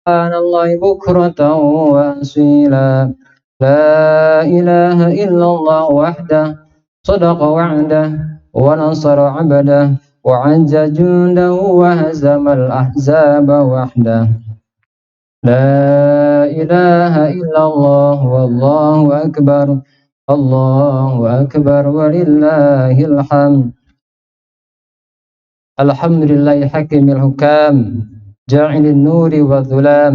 سبحان الله بكرة وأصيلا لا إله إلا الله وحده صدق وعده ونصر عبده وعز جنده وهزم الأحزاب وحده لا إله إلا الله والله أكبر الله أكبر ولله الحمد الحمد لله حكيم الحكام جاعل النور والظلام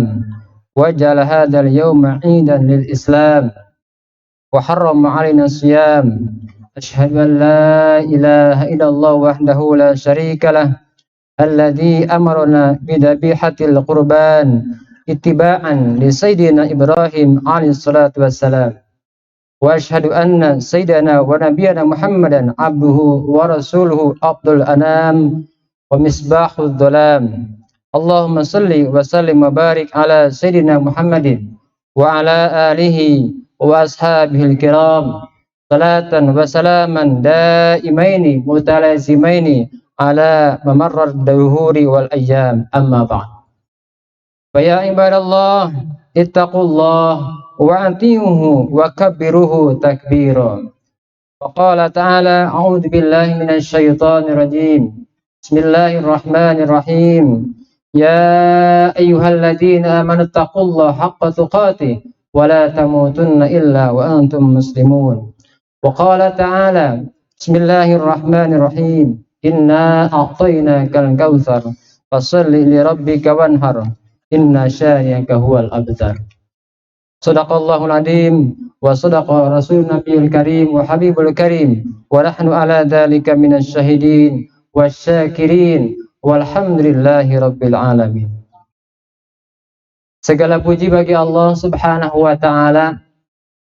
وجعل هذا اليوم عيدا للإسلام وحرم علينا الصيام أشهد أن لا إله إلا الله وحده لا شريك له الذي أمرنا بذبيحة القربان اتباعا لسيدنا إبراهيم عليه الصلاة والسلام وأشهد أن سيدنا ونبينا محمدا عبده ورسوله أفضل الأنام ومصباح الظلام اللهم صل وسلم وبارك على سيدنا محمد وعلى آله وأصحابه الكرام صلاة وسلاما دائمين متلازمين على ممر الدهور والأيام أما بعد فيا عباد الله اتقوا الله وأطيعوه وكبروه تكبيرا وقال تعالى أعوذ بالله من الشيطان الرجيم بسم الله الرحمن الرحيم يا أيها الذين آمنوا اتقوا الله حق تقاته ولا تموتن إلا وأنتم مسلمون وقال تعالى بسم الله الرحمن الرحيم إنا أعطيناك الكوثر فصل لربك وانحر إن شانئك هو الأبتر Sadaqallahul azim wa sadaqa rasulun nabiyul karim wa habibul karim wa nahnu ala dzalika minasy syahidin wasyakirin walhamdulillahi rabbil alamin. Segala puji bagi Allah Subhanahu wa taala.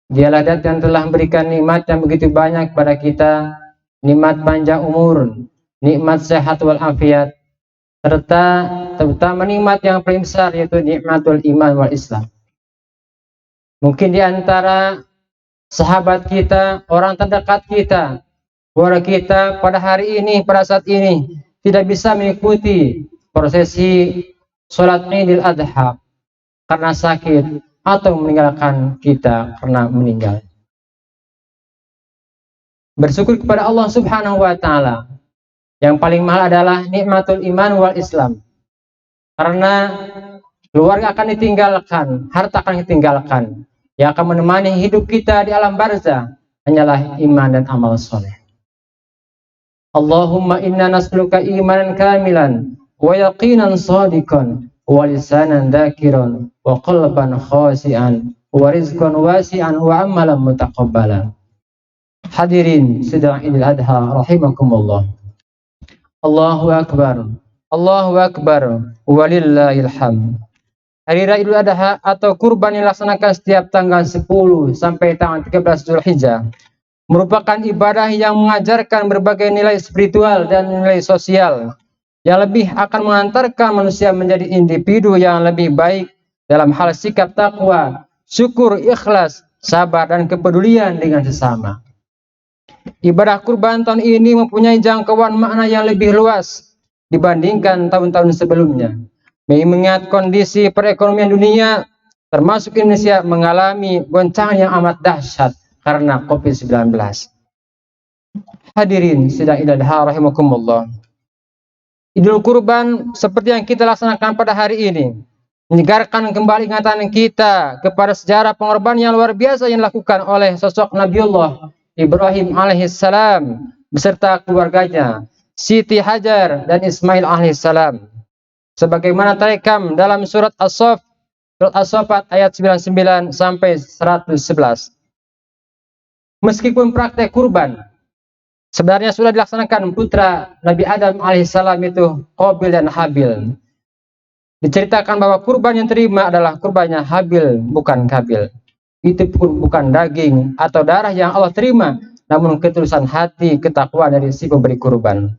Dialah zat yang telah memberikan nikmat yang begitu banyak kepada kita, nikmat panjang umur, nikmat sehat wal afiat, serta terutama nikmat yang paling besar yaitu nikmatul iman wal Islam. Mungkin di antara sahabat kita, orang terdekat kita, keluarga kita pada hari ini, pada saat ini tidak bisa mengikuti prosesi sholat Idul Adha karena sakit atau meninggalkan kita karena meninggal. Bersyukur kepada Allah Subhanahu wa taala. Yang paling mahal adalah nikmatul iman wal Islam. Karena keluarga akan ditinggalkan, harta akan ditinggalkan. Yang akan menemani hidup kita di alam barzah hanyalah iman dan amal soleh. Allahumma inna nas'aluka imanan kamilan wa yaqinan shadiqan wa lisanan dzakiran wa qalban khashi'an wa rizqan wasi'an wa amalan mutaqabbalan. Hadirin sidang Idul Adha rahimakumullah. Allahu akbar. Allahu akbar walillahil hamd. Hari Raya Idul Adha atau kurban yang dilaksanakan setiap tanggal 10 sampai tanggal 13 Zulhijjah merupakan ibadah yang mengajarkan berbagai nilai spiritual dan nilai sosial yang lebih akan mengantarkan manusia menjadi individu yang lebih baik dalam hal sikap takwa, syukur, ikhlas, sabar, dan kepedulian dengan sesama. Ibadah kurban tahun ini mempunyai jangkauan makna yang lebih luas dibandingkan tahun-tahun sebelumnya. Mengingat kondisi perekonomian dunia termasuk Indonesia mengalami goncangan yang amat dahsyat karena COVID-19. Hadirin sidang Idul Adha rahimakumullah. Idul Kurban seperti yang kita laksanakan pada hari ini menyegarkan kembali ingatan kita kepada sejarah pengorbanan yang luar biasa yang dilakukan oleh sosok Nabiullah Ibrahim alaihissalam beserta keluarganya Siti Hajar dan Ismail alaihissalam. Sebagaimana terekam dalam surat As-Saffat ayat 99 sampai 111. Meskipun praktek kurban sebenarnya sudah dilaksanakan putra Nabi Adam alaihissalam itu Qabil dan Habil. Diceritakan bahwa kurban yang terima adalah kurbannya Habil bukan Qabil. Itu pun bukan daging atau darah yang Allah terima, namun ketulusan hati, ketakwaan dari si pemberi kurban.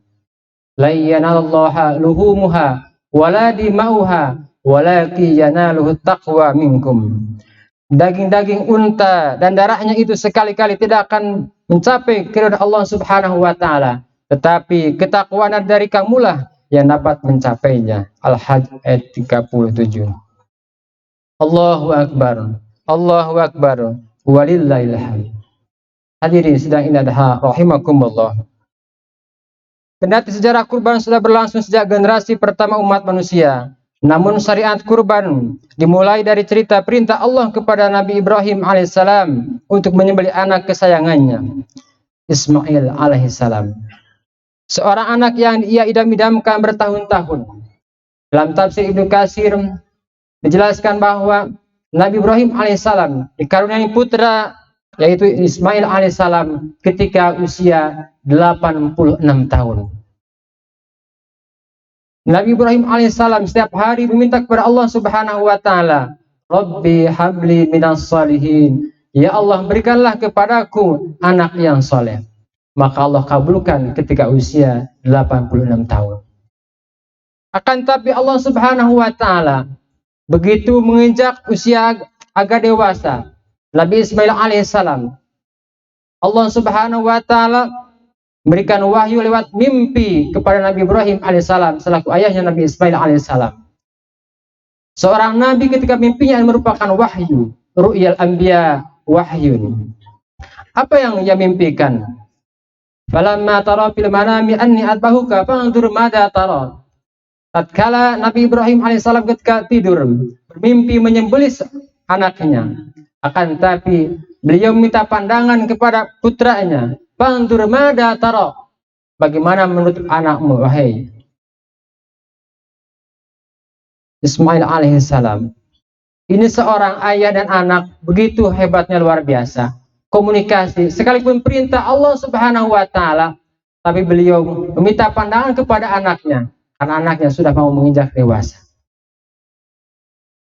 La yanalallaha luhumuha wala dimauha walaki yanaluhu taqwa minkum. Daging-daging unta dan darahnya itu sekali-kali tidak akan mencapai keridhaan Allah Subhanahu wa taala, tetapi ketakwaan dari kamulah yang dapat mencapainya. Al-Hajj ayat 37. Allahu Akbar. Allahu Akbar. Walillahil hamd. Hadirin sedang indah rahimakumullah. Kendati sejarah kurban sudah berlangsung sejak generasi pertama umat manusia, namun syariat kurban dimulai dari cerita perintah Allah kepada Nabi Ibrahim alaihissalam untuk menyembelih anak kesayangannya, Ismail alaihissalam. Seorang anak yang ia idam-idamkan bertahun-tahun. Dalam tafsir Ibnu Katsir dijelaskan bahwa Nabi Ibrahim alaihissalam dikaruniai putra yaitu Ismail alaihissalam ketika usia 86 tahun. Nabi Ibrahim alaihissalam setiap hari meminta kepada Allah Subhanahu wa taala, Rabbi habli minas salihin. Ya Allah, berikanlah kepadaku anak yang soleh. Maka Allah kabulkan ketika usia 86 tahun. Akan tapi Allah Subhanahu wa taala begitu menginjak usia agak dewasa, Nabi Ismail alaihissalam, Allah Subhanahu wa taala memberikan wahyu lewat mimpi kepada Nabi Ibrahim alaihissalam selaku ayahnya Nabi Ismail alaihissalam. Seorang nabi ketika mimpinya merupakan wahyu, ru'yal anbiya wahyun. Apa yang ia mimpikan? Falamma tara fil manami anni atbahuka fanzur madza tara. Tatkala Nabi Ibrahim alaihissalam ketika tidur bermimpi menyembelih anaknya, akan tapi beliau minta pandangan kepada putranya, Fanzur mada tara, bagaimana menurut anakmu wahai Ismail alaihissalam. Ini seorang ayah dan anak begitu hebatnya, luar biasa komunikasi, sekalipun perintah Allah Subhanahu wa taala, tapi beliau meminta pandangan kepada anaknya karena anaknya sudah mau menginjak dewasa.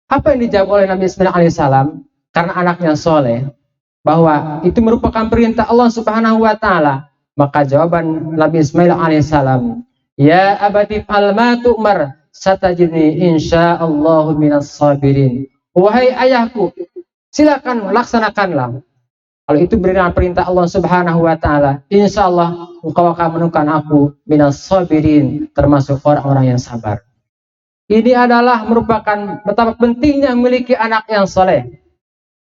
Apa yang dijawab oleh Nabi Ismail alaihissalam? Karena anaknya soleh, bahwa itu merupakan perintah Allah Subhanahu wa taala. Maka jawaban Nabi Ismail alaihissalam, ya abati fa'al ma tu'mar satajidni insyaallahu minas sabirin. Wahai ayahku, silakan laksanakanlah. Kalau itu berikan perintah Allah Subhanahu wa taala, insyaallah engkau akan menemukan aku minas sabirin, termasuk orang-orang yang sabar. Ini adalah merupakan betapa pentingnya memiliki anak yang soleh,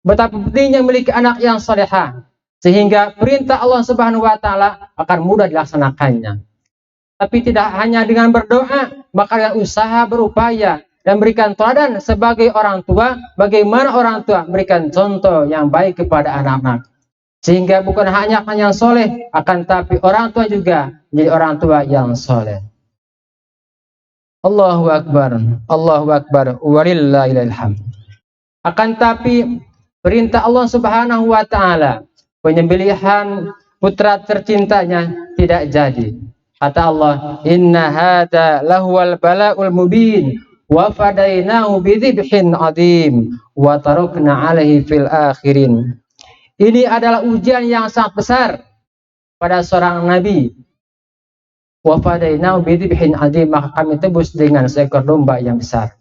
betapa pentingnya memiliki anak yang solehah, sehingga perintah Allah Subhanahu wa taala akan mudah dilaksanakannya. Tapi tidak hanya dengan berdoa, maka dengan usaha berupaya dan berikan teladan sebagai orang tua, bagaimana orang tua memberikan contoh yang baik kepada anak-anak. Sehingga bukan hanya yang soleh, akan tapi orang tua juga menjadi orang tua yang soleh. Allahu Akbar, Allahu Akbar, walillahil hamd. Akan tapi perintah Allah Subhanahu wa taala, penyembelihan putra tercintanya tidak jadi. Kata Allah, inna hadza lahuwal bala'ul mubin wa fadainahu bidzibhin adim wa tarakna 'alaihi fil akhirin. Ini adalah ujian yang sangat besar pada seorang nabi. Wa fadainahu bidzibhin adim, maka kami tebus dengan seekor domba yang besar.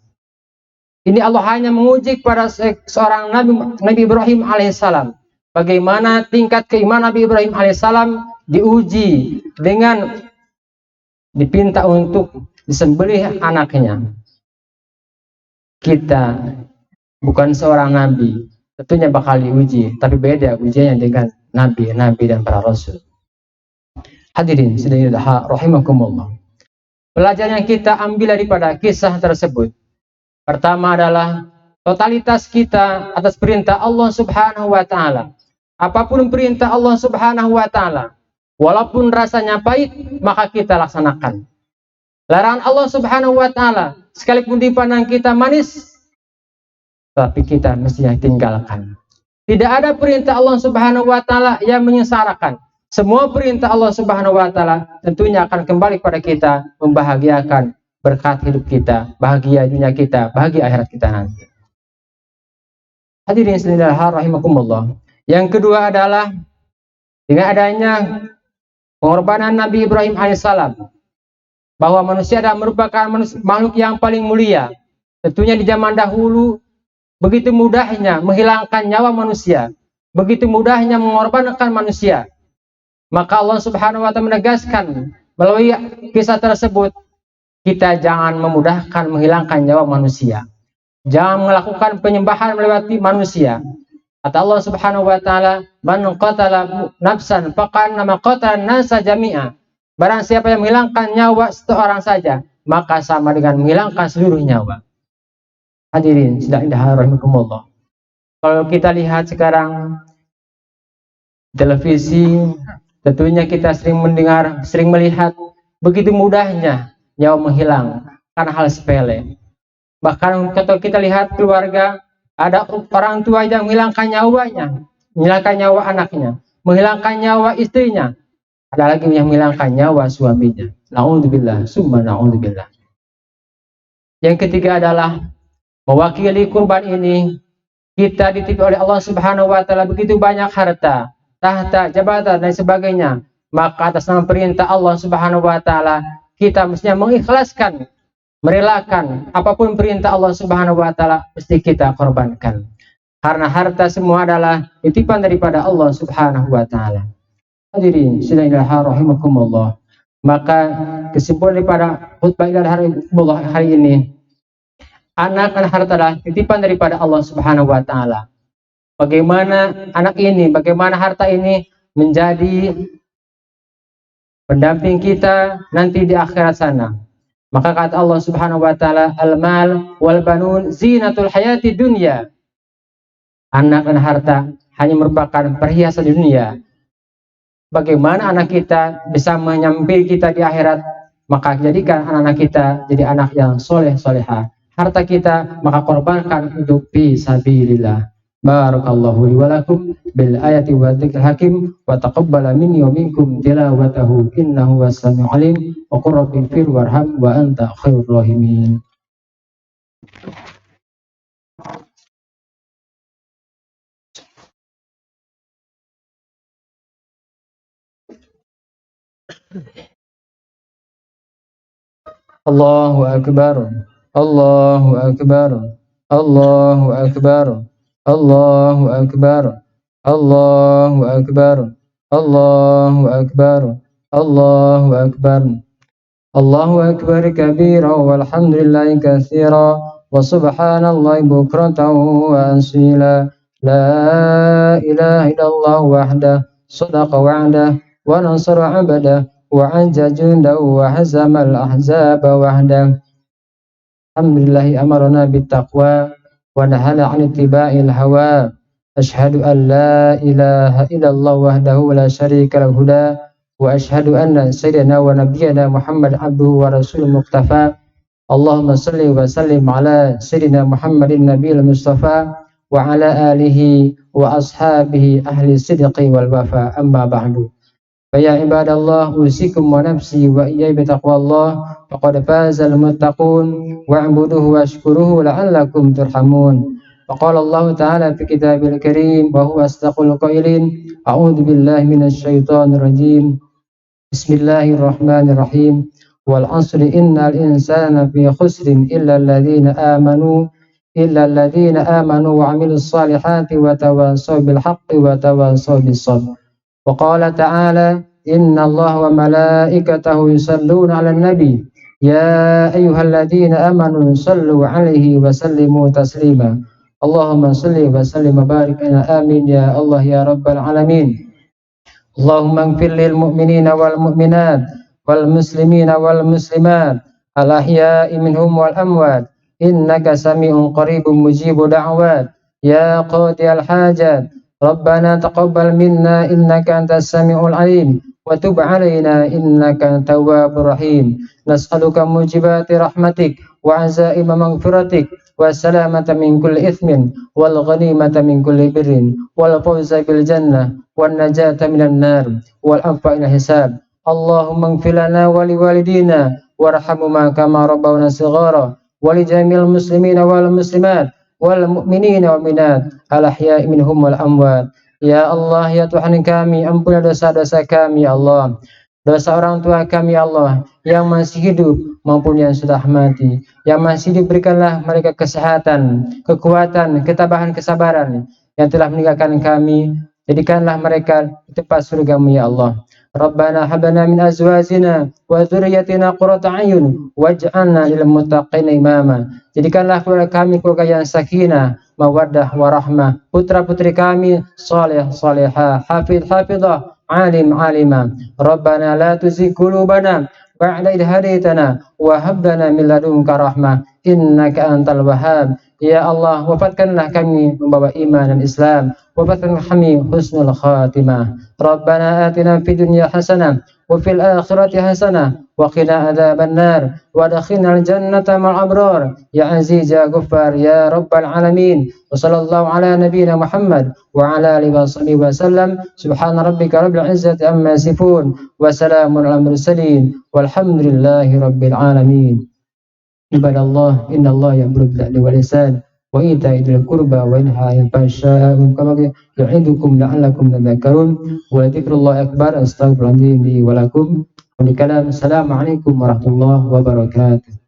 Ini Allah hanya menguji pada seorang Nabi Ibrahim alaihissalam. Bagaimana tingkat keimanan Nabi Ibrahim alaihissalam diuji dengan dipinta untuk disembelih anaknya. Kita bukan seorang nabi, tentunya bakal diuji, tapi beda ujiannya dengan nabi-nabi dan para rasul. Hadirin sedaya rahimakumullah. Pelajaran yang kita ambil daripada kisah tersebut, pertama adalah totalitas kita atas perintah Allah Subhanahu wa taala. Apapun perintah Allah Subhanahu wa taala, walaupun rasanya pahit, maka kita laksanakan. Larangan Allah Subhanahu wa taala, sekalipun dipandang kita manis, tapi kita mestinya tinggalkan. Tidak ada perintah Allah Subhanahu wa taala yang menyengsarakan. Semua perintah Allah Subhanahu wa taala tentunya akan kembali pada kita, membahagiakan berkat hidup kita, bahagia dunia kita, bahagia akhirat kita nanti. Hadirin sekalian rahimakumullah. Yang kedua adalah dengan adanya pengorbanan Nabi Ibrahim alaihissalam, bahwa manusia adalah merupakan makhluk yang paling mulia. Tentunya di zaman dahulu begitu mudahnya menghilangkan nyawa manusia, begitu mudahnya mengorbankan manusia. Maka Allah Subhanahu wa taala menegaskan melalui kisah tersebut, kita jangan memudahkan menghilangkan nyawa manusia. Jangan melakukan penyembahan melewati manusia. Kata Allah Subhanahu wa taala, "Man qatala nafsan faqannama qatala nasa jami'a." Barang siapa yang menghilangkan nyawa seorang saja, maka sama dengan menghilangkan seluruh nyawa. Hadirin, sedang indah rahimakumullah. Kalau kita lihat sekarang televisi, tentunya kita sering mendengar, sering melihat begitu mudahnya nyawa menghilang karena hal sepele. Bahkan kalau kita lihat keluarga, ada orang tua yang menghilangkan nyawanya, menghilangkan nyawa anaknya, menghilangkan nyawa istrinya, ada lagi yang menghilangkan nyawa suaminya. Na'udzubillah, summa na'udzubillah. Yang ketiga adalah mewakili kurban ini, kita ditipu oleh Allah Subhanahu wa taala begitu banyak harta, tahta, jabatan dan sebagainya. Maka atas nama perintah Allah Subhanahu wa taala, kita mestinya mengikhlaskan, merelakan apapun perintah Allah Subhanahu wa taala mesti kita korbankan. Karena harta semua adalah titipan daripada Allah Subhanahu wa taala. Hadirin, sidang rahimakumullah. Maka kesimpulan daripada khutbah hari ini, anak dan harta adalah titipan daripada Allah Subhanahu wa taala. Bagaimana anak ini, bagaimana harta ini menjadi pendamping kita nanti di akhirat sana. Maka kata Allah Subhanahu wa taala, "Al-mal wal banun zinatul hayati dunya." Anak dan harta hanya merupakan perhiasan di dunia. Bagaimana anak kita bisa menyampai kita di akhirat? Maka jadikan anak-anak kita jadi anak yang soleh soleha. Harta kita maka korbankan untuk fisabilillah. Barakallahu li wa lakum bil ayati wa dzikril hakim wa taqabbala minni wa minkum tilawatahu innahu was-sami'ul alim wa qur rabbi fir warham wa anta khairur rahimin. Allahu akbar. Allahu akbar. Allahu akbar. Allahu akbar. Allahu akbar. Allahu akbar. Allahu akbar. Allahu akbar kabira walhamdulillahi katsira wa subhanallahi bukratan wa asila. La ilaha illallah wahdah sadaqa wa'dah wa nasara 'abdah wa 'azza jundahu wa hazamal ahzaba wahdah. Alhamdulillahi amarna bittaqwa wa nahana 'an ittiba'il hawa. Asyhadu an la ilaha illallah wahdahu la syarika lahu wa asyhadu anna sayyidina wa nabiyyana Muhammad abduhu wa rasuluhu muqtafa. Allahumma salli wa sallim ala sayyidina Muhammadin nabiyil mustafa wa ala alihi wa ashabihi ahli sidqi wal wafa. Amma ba'du. Ya ibadallah, usikum wa nafsi wa iyaya bitaqwallah faqad fazal muttaqun wa'buduhu washkuruhu la'allakum turhamun. Faqala Allah ta'ala fi kitabil karim wa huwa asdaqul qailin. A'udzu billahi minasy syaithanir rajim. Bismillahirrahmanirrahim. Wal 'asri innal insana fi khusrin illa alladhina amanu wa 'amilus salihati wa tawassaw bil haqqi wa tawassaw bis sabr. Wa qala ta'ala inna Allah wa malaikatahu yusalluna 'alan nabi ya ayyuhalladzina amanu sallu 'alaihi wa sallimu taslima. Allahumma salli wa sallim wa barik ala amin ya Allah ya rabbal alamin. Allahumma ighfir lil mu'minina wal mu'minat wal muslimina wal muslimat al ahya'i minhum wal amwat innaka sami'un qaribun mujibu da'wat ya qadiyal hajat. Rabbana taqabbal minna innaka antas sami'ul alim wa tub 'alaina innaka antat tawwabur rahim. Nas'aluka mujibati rahmatik wa 'azaima maghfiratik wa salamata min kulli ithmin wal ghanimata min kulli birrin wal fawza bil jannah wan najata minan nar wal afwa ila hisab. Allahumma ighfir lana wa liwalidina warhamhuma kama rabbawna shighara wa li jami'il muslimina wal muslimat wal mu'minina wal mu'minat al ahya'i minhum wal amwat. Ya Allah, ya Tuhan kami, ampuni dosa-dosa kami ya Allah, dosa orang tua kami ya Allah, yang masih hidup maupun yang sudah mati. Yang masih hidup berikanlah mereka kesehatan, kekuatan, ketabahan, kesabaran. Yang telah meninggalkan kami, jadikanlah mereka di tempat surga-Mu ya Allah. Rabbana habana min azwajina wa dzurriyyatina qurrata a'yun waj'alna lil muttaqina imama. Jadikanlah keluarga kami keluarga yang sakinah, mawaddah warahmah. Putra-putri kami saleh salehah, hafidh hafidhah, alim alimah. Rabbana la tuzigh qulubana ba'da idh hadaitana wa hab lana min ladunka rahmah innaka antal wahhab. Ya Allah, wafatkanlah kami membawa iman dan Islam. Wafatkanlah kami husnul khatimah. Rabbana atina fid dunya hasanah wa fil akhirati hasanah wa qina adzabannar wa adkhilnal jannata ma'al abrar ya aziz ya ghaffar ya rabbal alamin. Wa sallallahu ala nabiyyina Muhammad wa ala alihi wa sallam. Subhana rabbika rabbil izzati amma yasifun wa salamun alal mursalin walhamdulillahi rabbil alamin. Ibadallah, innallaha ya'muru bil 'adli wal ihsan wa ita'i dzil qurba wa yanha 'anil fahsya'i wal munkari ya'idukum la'allakum tadhakkarun wa dzikrullahi akbar. Astaghfirullahaladzim li wa lakum. Assalamualaikum warahmatullahi wabarakatuh.